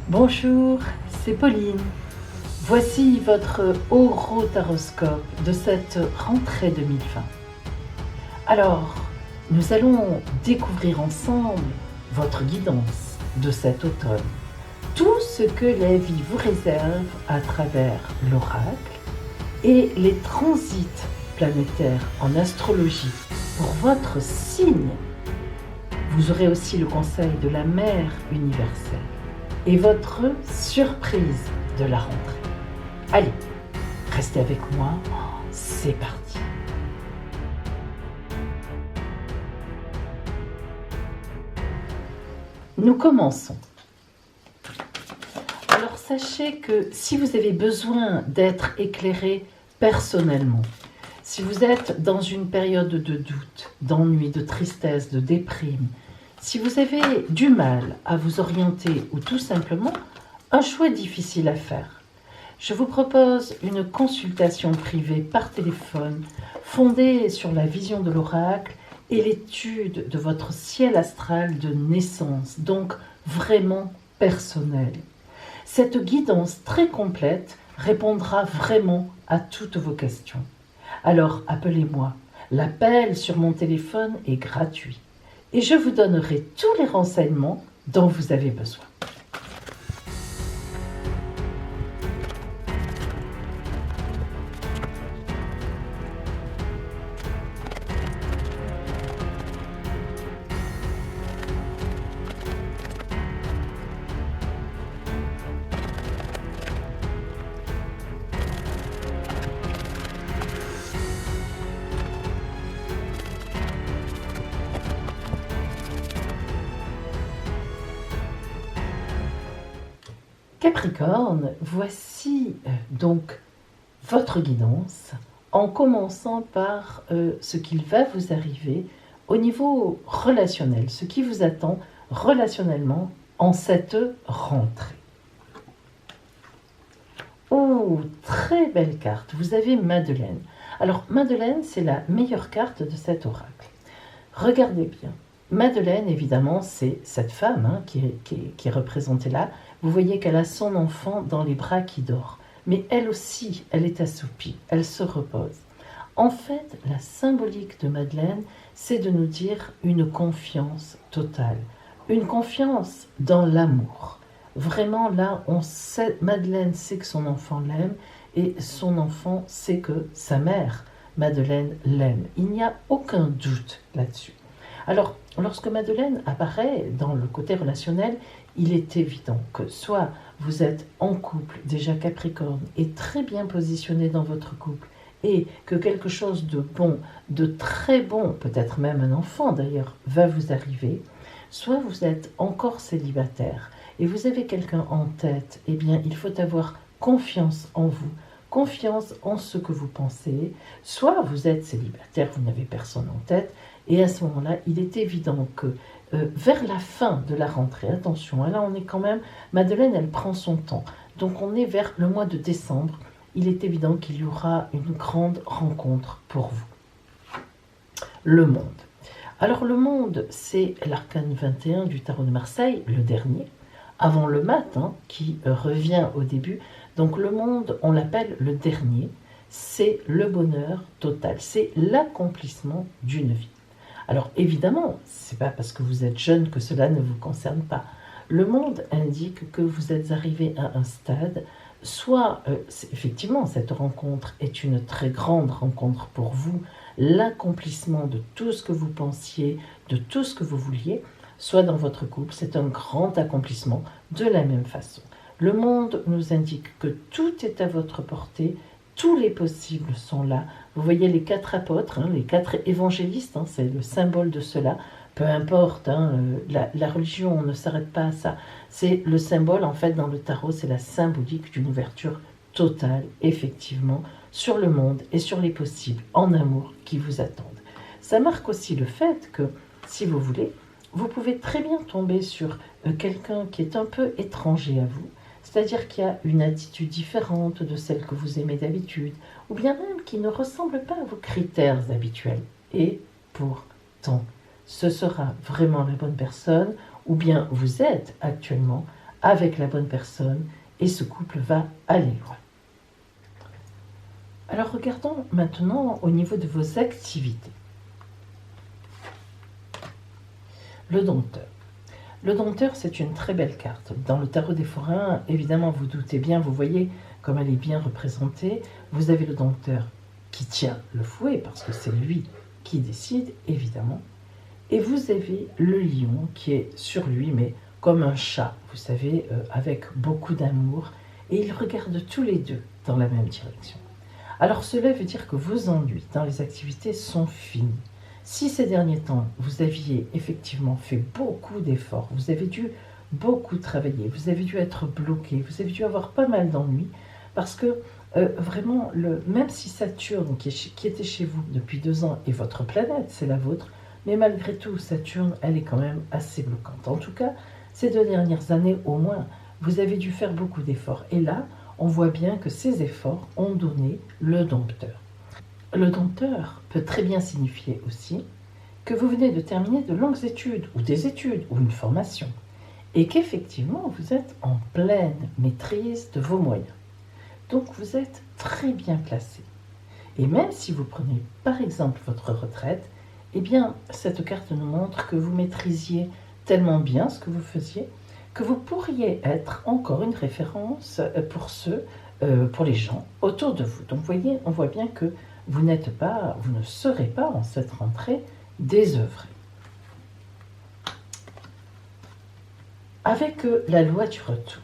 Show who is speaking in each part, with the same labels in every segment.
Speaker 1: Bonjour, c'est Pauline. Voici votre horotaroscope de cette rentrée 2020. Alors, nous allons découvrir ensemble votre guidance de cet automne. Tout ce que la vie vous réserve à travers l'oracle et les transits planétaires en astrologie pour votre signe. Vous aurez aussi le conseil de la mère universelle et votre surprise de la rentrée. Allez, restez avec moi, c'est parti. Nous commençons. Alors sachez que si vous avez besoin d'être éclairé personnellement, si vous êtes dans une période de doute, d'ennui, de tristesse, de déprime, si vous avez du mal à vous orienter ou tout simplement un choix difficile à faire, je vous propose une consultation privée par téléphone fondée sur la vision de l'oracle et l'étude de votre ciel astral de naissance, donc vraiment personnel. Cette guidance très complète répondra vraiment à toutes vos questions. Alors appelez-moi, l'appel sur mon téléphone est gratuit et je vous donnerai tous les renseignements dont vous avez besoin. Capricorne, voici donc votre guidance en commençant par ce qu'il va vous arriver au niveau relationnel, ce qui vous attend relationnellement en cette rentrée. Oh, très belle carte, vous avez Madeleine. Alors Madeleine, c'est la meilleure carte de cet oracle. Regardez bien. Madeleine, évidemment, c'est cette femme qui est représentée là. Vous voyez qu'elle a son enfant dans les bras qui dort. Mais elle aussi, elle est assoupie, elle se repose. En fait, la symbolique de Madeleine, c'est de nous dire une confiance totale. Une confiance dans l'amour. Vraiment, là, Madeleine sait que son enfant l'aime et son enfant sait que sa mère, Madeleine, l'aime. Il n'y a aucun doute là-dessus. Alors, lorsque Madeleine apparaît dans le côté relationnel, il est évident que soit vous êtes en couple, déjà Capricorne, et très bien positionné dans votre couple, et que quelque chose de bon, de très bon, peut-être même un enfant d'ailleurs, va vous arriver, soit vous êtes encore célibataire, et vous avez quelqu'un en tête, eh bien, il faut avoir confiance en vous, confiance en ce que vous pensez, soit vous êtes célibataire, vous n'avez personne en tête, et à ce moment-là, il est évident que vers la fin de la rentrée, attention, là on est quand même, Madeleine, elle prend son temps. Donc on est vers le mois de décembre, il est évident qu'il y aura une grande rencontre pour vous. Le monde. Alors le monde, c'est l'arcane 21 du tarot de Marseille, le dernier, avant le mat, qui revient au début. Donc le monde, on l'appelle le dernier, c'est le bonheur total, c'est l'accomplissement d'une vie. Alors évidemment, ce n'est pas parce que vous êtes jeune que cela ne vous concerne pas. Le monde indique que vous êtes arrivé à un stade, soit effectivement cette rencontre est une très grande rencontre pour vous, l'accomplissement de tout ce que vous pensiez, de tout ce que vous vouliez, soit dans votre couple, c'est un grand accomplissement de la même façon. Le monde nous indique que tout est à votre portée, tous les possibles sont là. Vous voyez les 4 apôtres, les 4 évangélistes, c'est le symbole de cela. Peu importe, la religion, on ne s'arrête pas à ça. C'est le symbole, en fait, dans le tarot, c'est la symbolique d'une ouverture totale, effectivement, sur le monde et sur les possibles en amour qui vous attendent. Ça marque aussi le fait que, si vous voulez, vous pouvez très bien tomber sur quelqu'un qui est un peu étranger à vous, c'est-à-dire qu'il y a une attitude différente de celle que vous aimez d'habitude, ou bien même qui ne ressemble pas à vos critères habituels. Et pourtant, ce sera vraiment la bonne personne, ou bien vous êtes actuellement avec la bonne personne et ce couple va aller loin. Alors regardons maintenant au niveau de vos activités. Le dompteur. Le dompteur, c'est une très belle carte. Dans le tarot des forains, évidemment, vous doutez bien, vous voyez comme elle est bien représentée. Vous avez le dompteur qui tient le fouet, parce que c'est lui qui décide, évidemment. Et vous avez le lion qui est sur lui, mais comme un chat, vous savez, avec beaucoup d'amour. Et ils regardent tous les deux dans la même direction. Alors cela veut dire que vos ennuis dans les activités sont finis. Si ces derniers temps, vous aviez effectivement fait beaucoup d'efforts, vous avez dû beaucoup travailler, vous avez dû être bloqué, vous avez dû avoir pas mal d'ennuis, parce que vraiment, même si Saturne, qui était chez vous depuis 2 ans, est votre planète, c'est la vôtre, mais malgré tout, Saturne, elle est quand même assez bloquante. En tout cas, ces 2 dernières années au moins, vous avez dû faire beaucoup d'efforts. Et là, on voit bien que ces efforts ont donné le dompteur. Le dompteur peut très bien signifier aussi que vous venez de terminer de longues études, ou des études, ou une formation, et qu'effectivement, vous êtes en pleine maîtrise de vos moyens. Donc, vous êtes très bien placé. Et même si vous prenez, par exemple, votre retraite, eh bien, cette carte nous montre que vous maîtrisiez tellement bien ce que vous faisiez, que vous pourriez être encore une référence pour les gens autour de vous. Donc, vous voyez, on voit bien que vous ne serez pas en cette rentrée désœuvré. Avec la loi du retour.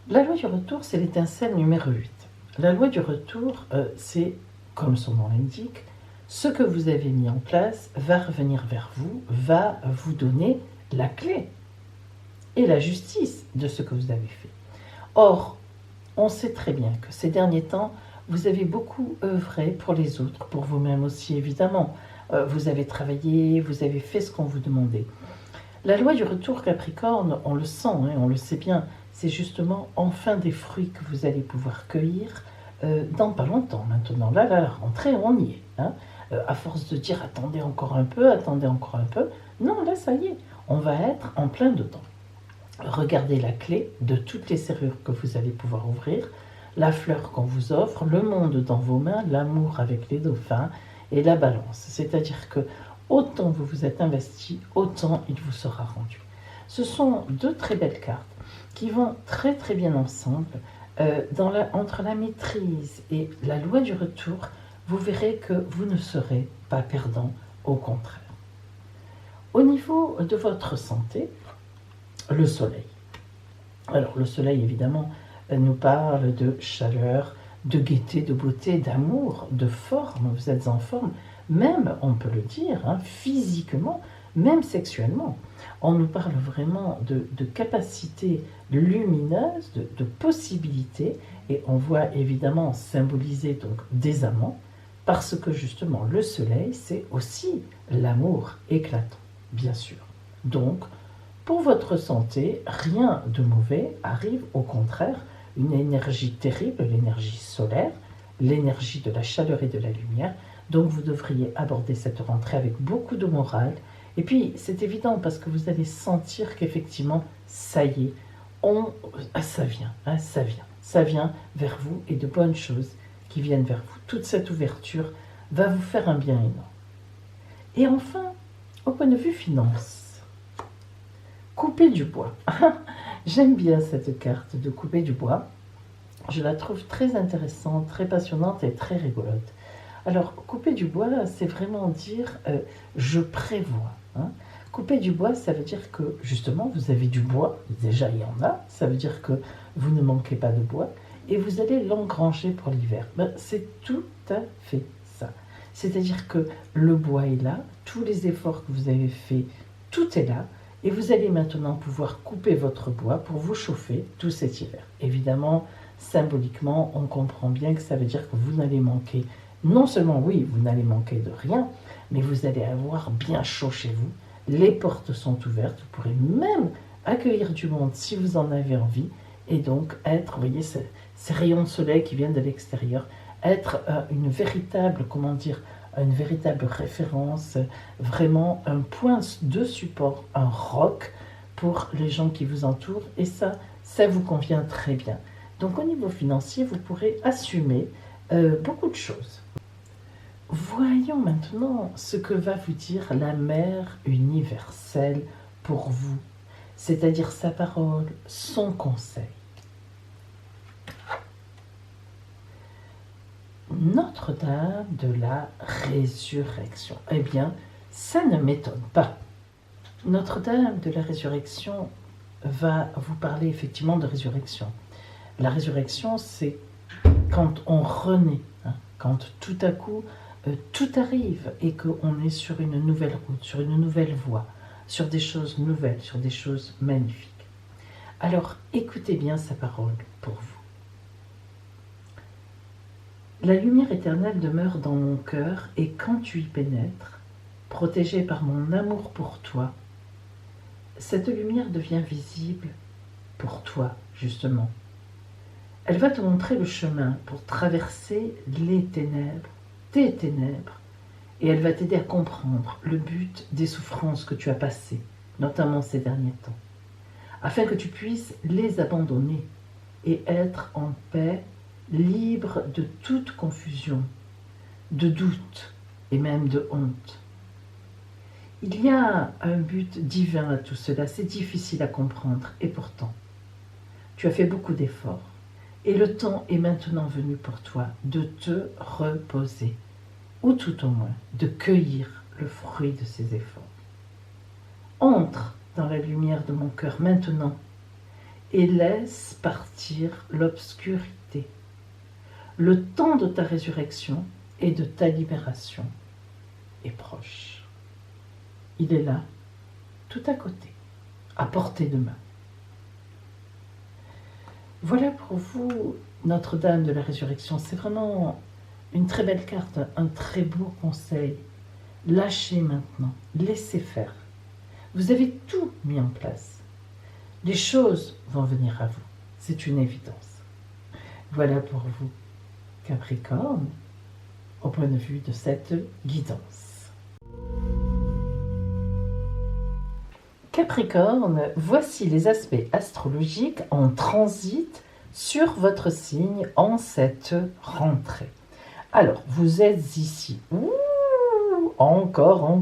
Speaker 1: La loi du retour, c'est l'étincelle numéro 8. La loi du retour, c'est, comme son nom l'indique, ce que vous avez mis en place va revenir vers vous, va vous donner la clé et la justice de ce que vous avez fait. Or, on sait très bien que ces derniers temps, vous avez beaucoup œuvré pour les autres, pour vous-même aussi évidemment. Vous avez travaillé, vous avez fait ce qu'on vous demandait. La loi du retour Capricorne, on le sent, on le sait bien, c'est justement enfin des fruits que vous allez pouvoir cueillir dans pas longtemps maintenant. Là, la rentrée, on y est. À force de dire attendez encore un peu, non, là, ça y est, on va être en plein dedans. Regardez la clé de toutes les serrures que vous allez pouvoir ouvrir, la fleur qu'on vous offre, le monde dans vos mains, l'amour avec les dauphins et la balance. C'est-à-dire que autant vous vous êtes investi, autant il vous sera rendu. Ce sont 2 très belles cartes qui vont très très bien ensemble. Entre la maîtrise et la loi du retour, vous verrez que vous ne serez pas perdant, au contraire. Au niveau de votre santé, le soleil. Alors le soleil, évidemment, nous parle de chaleur, de gaieté, de beauté, d'amour, de forme. Vous êtes en forme, même, on peut le dire, physiquement, même sexuellement. On nous parle vraiment de capacité lumineuse, de possibilités, et on voit évidemment symboliser donc des amants, parce que justement le soleil, c'est aussi l'amour éclatant, bien sûr. Donc, pour votre santé, rien de mauvais arrive, au contraire, une énergie terrible, l'énergie solaire, l'énergie de la chaleur et de la lumière. Donc vous devriez aborder cette rentrée avec beaucoup de morale. Et puis c'est évident parce que vous allez sentir qu'effectivement, ça y est, ça vient vers vous et de bonnes choses qui viennent vers vous. Toute cette ouverture va vous faire un bien énorme. Et enfin, au point de vue finance, couper du bois. J'aime bien cette carte de couper du bois. Je la trouve très intéressante, très passionnante et très rigolote. Alors, couper du bois, c'est vraiment dire je prévois. Couper du bois, ça veut dire que justement, vous avez du bois, déjà il y en a, ça veut dire que vous ne manquez pas de bois, et vous allez l'engranger pour l'hiver. C'est tout à fait ça. C'est-à-dire que le bois est là, tous les efforts que vous avez faits, tout est là, et vous allez maintenant pouvoir couper votre bois pour vous chauffer tout cet hiver. Évidemment, symboliquement, on comprend bien que ça veut dire que vous n'allez manquer, non seulement oui, vous n'allez manquer de rien, mais vous allez avoir bien chaud chez vous. Les portes sont ouvertes, vous pourrez même accueillir du monde si vous en avez envie, et donc être, vous voyez, ces rayons de soleil qui viennent de l'extérieur, être une véritable référence, vraiment un point de support, un roc pour les gens qui vous entourent et ça vous convient très bien. Donc au niveau financier, vous pourrez assumer beaucoup de choses. Voyons maintenant ce que va vous dire la Mère universelle pour vous, c'est-à-dire sa parole, son conseil. Notre-Dame de la Résurrection. Eh bien, ça ne m'étonne pas. Notre-Dame de la Résurrection va vous parler effectivement de résurrection. La résurrection, c'est quand on renaît, hein, quand tout à coup, tout arrive et qu'on est sur une nouvelle route, sur une nouvelle voie, sur des choses nouvelles, sur des choses magnifiques. Alors, écoutez bien sa parole pour vous. La lumière éternelle demeure dans mon cœur et quand tu y pénètres, protégé par mon amour pour toi, cette lumière devient visible pour toi, justement. Elle va te montrer le chemin pour traverser les ténèbres, tes ténèbres, et elle va t'aider à comprendre le but des souffrances que tu as passées, notamment ces derniers temps, afin que tu puisses les abandonner et être en paix, libre de toute confusion, de doute et même de honte. Il y a un but divin à tout cela, c'est difficile à comprendre et pourtant, tu as fait beaucoup d'efforts et le temps est maintenant venu pour toi de te reposer ou tout au moins de cueillir le fruit de ces efforts. Entre dans la lumière de mon cœur maintenant et laisse partir l'obscurité. Le temps de ta résurrection et de ta libération est proche. Il est là, tout à côté, à portée de main. Voilà pour vous Notre-Dame de la Résurrection. C'est vraiment une très belle carte, un très beau conseil. Lâchez maintenant, laissez faire. Vous avez tout mis en place. Les choses vont venir à vous, c'est une évidence. Voilà pour vous, Capricorne, au point de vue de cette guidance. Capricorne, voici les aspects astrologiques en transit sur votre signe en cette rentrée. Alors, vous êtes ici. Ouh, encore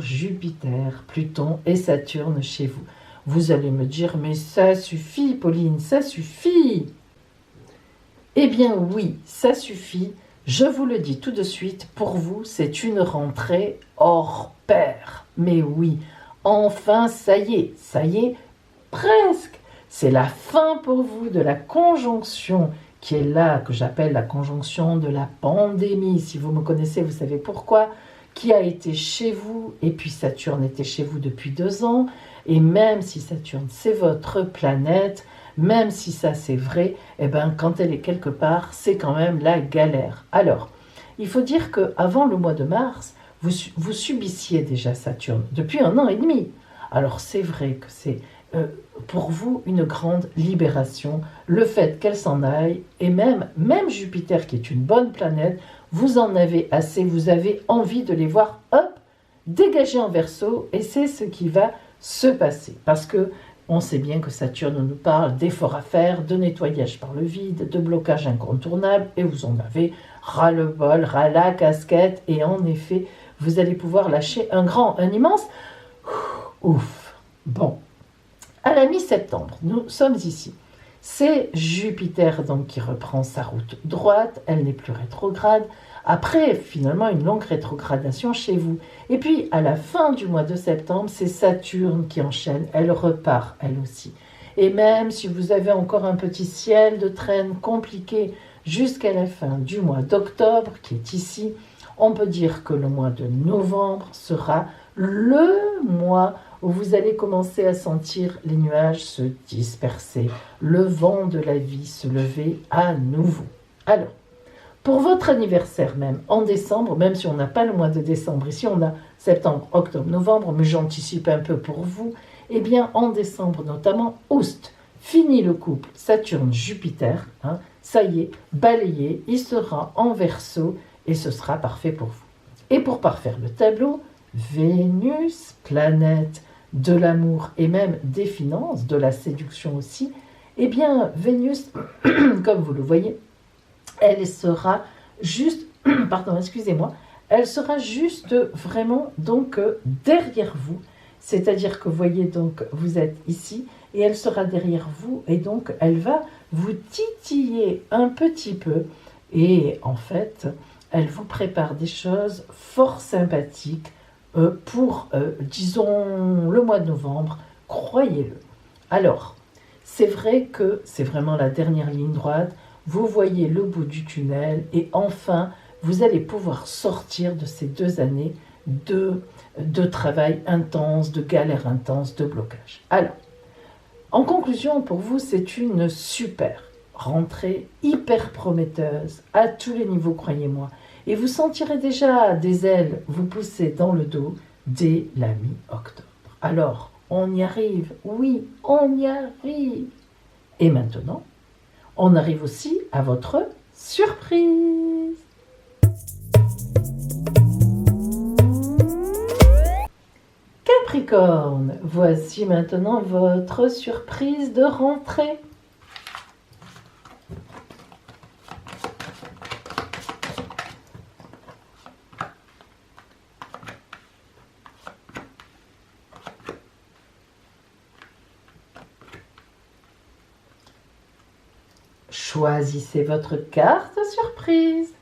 Speaker 1: Jupiter, Pluton et Saturne chez vous. Vous allez me dire, mais ça suffit, Pauline, ça suffit. Eh bien oui, ça suffit. Je vous le dis tout de suite, pour vous, c'est une rentrée hors pair. Mais oui, enfin, ça y est, presque. C'est la fin pour vous de la conjonction qui est là, que j'appelle la conjonction de la pandémie. Si vous me connaissez, vous savez pourquoi. Qui a été chez vous, et puis Saturne était chez vous depuis 2 ans. Et même si Saturne, c'est votre planète, même si ça c'est vrai, eh ben, quand elle est quelque part, c'est quand même la galère. Alors, il faut dire qu'avant le mois de mars, vous subissiez déjà Saturne depuis 1 an et demi. Alors c'est vrai que c'est pour vous une grande libération, le fait qu'elle s'en aille, et même Jupiter qui est une bonne planète, vous en avez assez, vous avez envie de les voir, hop, dégager en Verseau, et c'est ce qui va se passer. Parce que on sait bien que Saturne nous parle d'efforts à faire, de nettoyage par le vide, de blocage incontournable, et vous en avez ras-le-bol, ras la casquette, et en effet, vous allez pouvoir lâcher un immense ouf. Bon, à la mi-septembre, nous sommes ici. C'est Jupiter donc qui reprend sa route droite, elle n'est plus rétrograde, après finalement une longue rétrogradation chez vous. Et puis à la fin du mois de septembre, c'est Saturne qui enchaîne, elle repart elle aussi. Et même si vous avez encore un petit ciel de traîne compliqué jusqu'à la fin du mois d'octobre qui est ici, on peut dire que le mois de novembre sera le mois où vous allez commencer à sentir les nuages se disperser, le vent de la vie se lever à nouveau. Alors, pour votre anniversaire même, en décembre, même si on n'a pas le mois de décembre, ici on a septembre, octobre, novembre, mais j'anticipe un peu pour vous, eh bien en décembre notamment, oust, fini le couple Saturne-Jupiter, ça y est, balayé, il sera en Verseau et ce sera parfait pour vous. Et pour parfaire le tableau, Vénus, planète de l'amour et même des finances, de la séduction aussi, eh bien Vénus, comme vous le voyez, elle sera juste, pardon, excusez-moi, elle sera juste vraiment donc derrière vous. C'est-à-dire que vous voyez donc vous êtes ici et elle sera derrière vous et donc elle va vous titiller un petit peu et en fait elle vous prépare des choses fort sympathiques pour disons le mois de novembre, croyez-le. Alors c'est vrai que c'est vraiment la dernière ligne droite, vous voyez le bout du tunnel et enfin vous allez pouvoir sortir de ces 2 années de travail intense, de galère intense, de blocage. Alors, en conclusion, pour vous, c'est une super rentrée, hyper prometteuse, à tous les niveaux, croyez-moi. Et vous sentirez déjà des ailes vous pousser dans le dos dès la mi-octobre. Alors, on y arrive, oui, on y arrive. Et maintenant, on arrive aussi à votre surprise. Capricorne, voici maintenant votre surprise de rentrée. Choisissez votre carte surprise.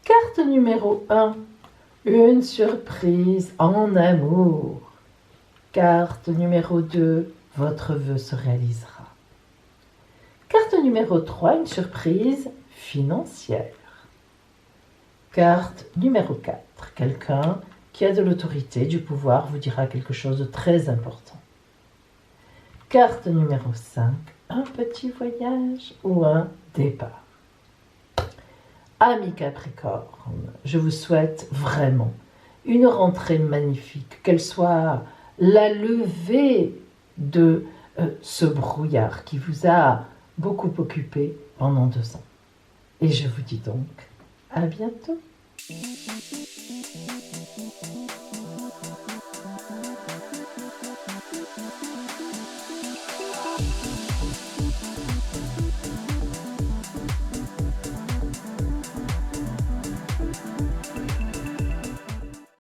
Speaker 1: Carte numéro 1. Une surprise en amour. Carte numéro 2. Votre vœu se réalisera. Carte numéro 3. Une surprise financière. Carte numéro 4. Quelqu'un qui a de l'autorité, du pouvoir, vous dira quelque chose de très important. Carte numéro 5. Un petit voyage ou un départ. Amis Capricorne, je vous souhaite vraiment une rentrée magnifique, qu'elle soit la levée de ce brouillard qui vous a beaucoup occupé pendant 2 ans. Et je vous dis donc à bientôt.